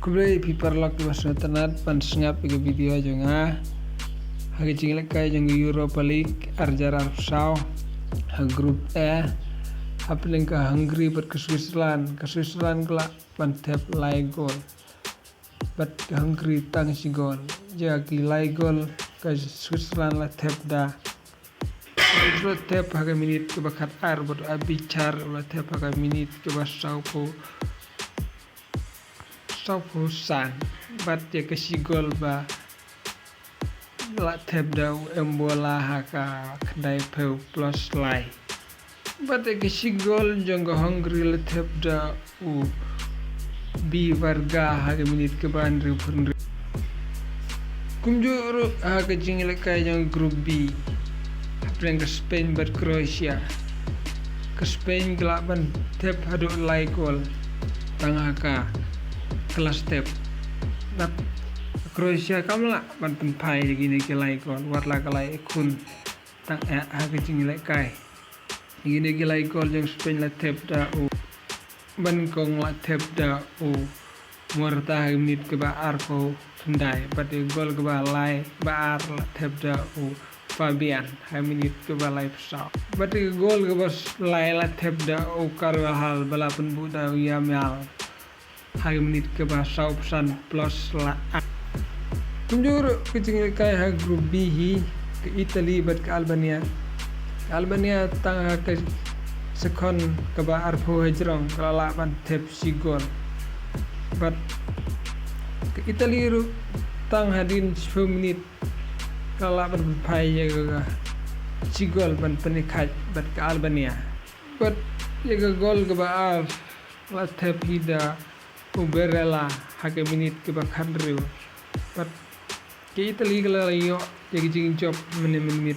Kublai piparlok di masuk internet pan sengap ke video aja ngah. Hagi cingilek kai jeng Europa League arjar Arab ha grup E hapling ke Hungary buat ke Switzerland kelak pan tap lai gol bat ke Hungary tang si gol jagi lai gol ke Switzerland la tap da Udah tap haga minit ke bakat ar buat abicar udah tap haga minit ke basau san bat ya ke si gol ba la tap da embola haka kedai peu plus lai bat ya ke si gol janggo Hungary la tap da bi warga haga minit ke bandri pun kumjuru haga jingile kai jang grup B hapren ke Spain bat Croatia ke Spain gelaban tap hadu lai gol tangah ka kelas tap bat Croatia kamla ban penpai gini ke lai gol warla ke lai kun tang haga jingile kai gini ke lai gol jang Spain la tap da ban kong la tap da morta minit ke ba ar ko tundai bat gol ke ba lai ba ar la tap da Fabian minit ke ba lai pesau bat gol ke ba lai la tap da Carvajal balapan buda Yamal minit ke ba sau pesan plus la tunjur kecing kai ha grup B hi ke Italy bat ke Albania tang ke sekon ke ba arpo hejrong kala ban tap si gol bat ke Italy ru tang hadin 10 menit kala ban pai ya si gol ban penikat bat ke Albania bat ya gol ke ba ar la tap hida uberela hake minit ke ba kadru bat ke Italy kala yo ya jing job menit